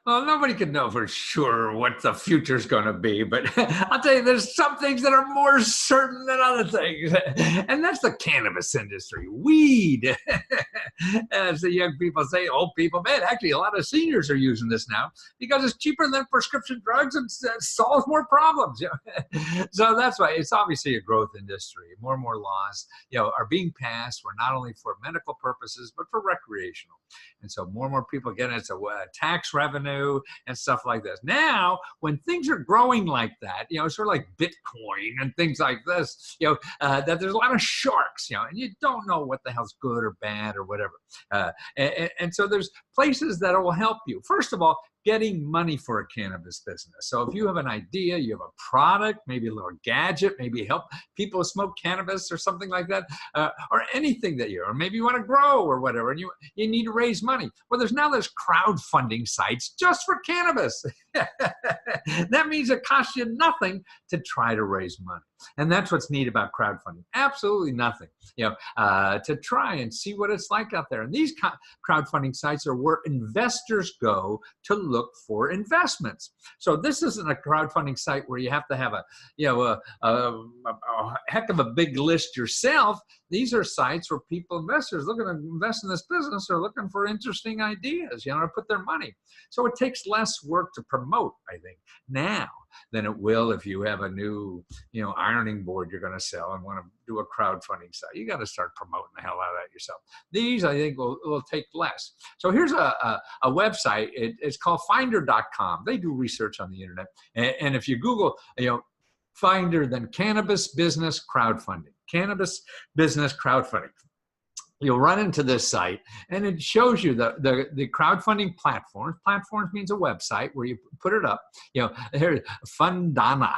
Well, nobody can know for sure what the future's going to be, but I'll tell you, there's some things that are more certain than other things, and that's the cannabis industry. Weed, as the young people say, old people, man, actually a lot of seniors are using this now because it's cheaper than prescription drugs and solves more problems. So that's why it's obviously a growth industry. More and more laws, are being passed for not only for medical purposes, but for recreational. And so more and more people get it. It's a tax revenue and stuff like this. Now, when things are growing like that, sort of like Bitcoin and things like this, that there's a lot of sharks, and you don't know what the hell's good or bad or whatever. And so there's places that will help you. First of all, getting money for a cannabis business. So if you have an idea, you have a product, maybe a little gadget, maybe help people smoke cannabis or something like that, or anything that or maybe you want to grow or whatever, and you need to raise money. Well, there's crowdfunding sites just for cannabis. That means it costs you nothing to try to raise money. And that's what's neat about crowdfunding. Absolutely nothing, to try and see what it's like out there. And these crowdfunding sites are where investors go to look for investments. So this isn't a crowdfunding site where you have to have a heck of a big list yourself. These are sites where investors looking to invest in this business are looking for interesting ideas, to put their money. So it takes less work to promote, I think, now than it will if you have a new, ironing board you're going to sell and want to do a crowdfunding site. You got to start promoting the hell out of that yourself. These, I think, will take less. So here's a website. It's called Finder.com. They do research on the internet. And if you Google, Finder, then cannabis business crowdfunding. Cannabis business crowdfunding. You'll run into this site, and it shows you the crowdfunding platforms. Platforms means a website where you put it up. Here's Fundana.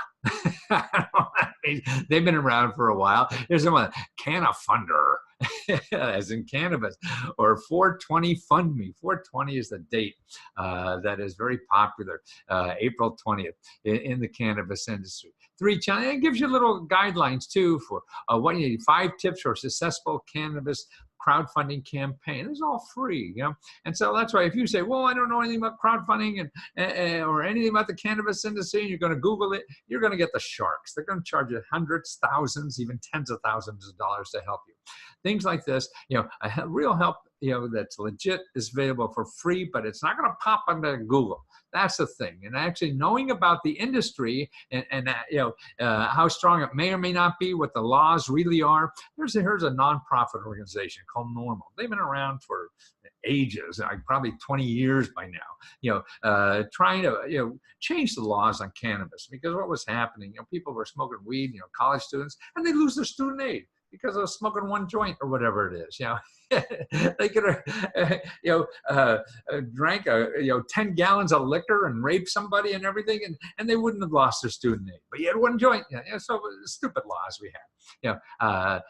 They've been around for a while. There's someone, Cannafunder, as in cannabis, or 420 Fund Me. 420 is the date that is very popular, April 20th, in the cannabis industry. It gives you little guidelines too for what you need. 5 tips for a successful cannabis crowdfunding campaign. It's all free, And so that's why if you say, well, I don't know anything about crowdfunding and or anything about the cannabis industry, and you're going to Google it, you're going to get the sharks. They're going to charge you hundreds, thousands, even tens of thousands of dollars to help you. Things like this, a real help, that's legit is available for free, but it's not going to pop onto Google. That's the thing. And actually knowing about the industry and how strong it may or may not be, what the laws really are. Here's a nonprofit organization called Normal. They've been around for ages, probably 20 years by now, trying to, change the laws on cannabis, because what was happening, people were smoking weed, college students, and they lose their student aid because of smoking one joint or whatever it is, They could have, drank 10 gallons of liquor and raped somebody and everything, and they wouldn't have lost their student aid. But you had one joint. So stupid laws we have.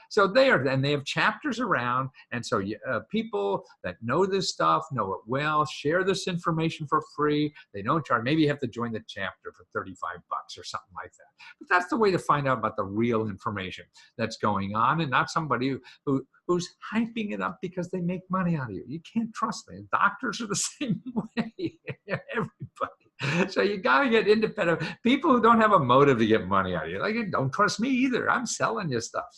So they have chapters around, and so people that know this stuff, know it well, share this information for free. They don't charge. Maybe you have to join the chapter for $35 or something like that. But that's the way to find out about the real information that's going on, and not somebody who's hyping it up because they make money out of you. You can't trust them. Doctors are the same way. Everybody. So you got to get independent. People who don't have a motive to get money out of you, don't trust me either. I'm selling you stuff,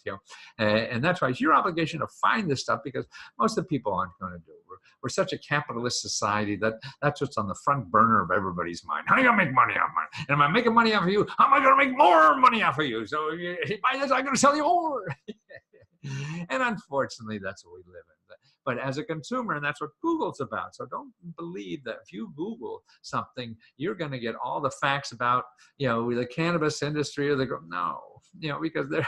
and that's why it's your obligation to find this stuff, because most of the people aren't going to do it. We're such a capitalist society that's what's on the front burner of everybody's mind. How are you going to make money off of me? And am I making money off of you? How am I going to make more money off of you? So if you buy this, I'm going to sell you more. And unfortunately, that's what we live in. But as a consumer, and that's what Google's about. So don't believe that if you Google something, you're going to get all the facts about, the cannabis industry, or because they're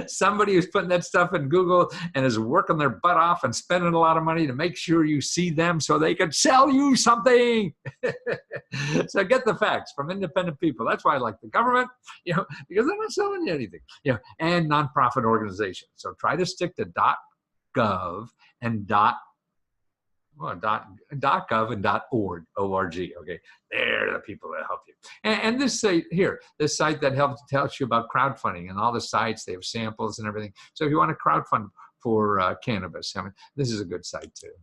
somebody who's putting that stuff in Google and is working their butt off and spending a lot of money to make sure you see them so they can sell you something. So get the facts from independent people. That's why I like the government, because they're not selling you anything, and nonprofit organizations. So try to stick to .gov and .gov and .org, O-R-G, okay? They're the people that help you. And this site here, this site that tells you about crowdfunding and all the sites, they have samples and everything. So if you want to crowdfund for cannabis, this is a good site too.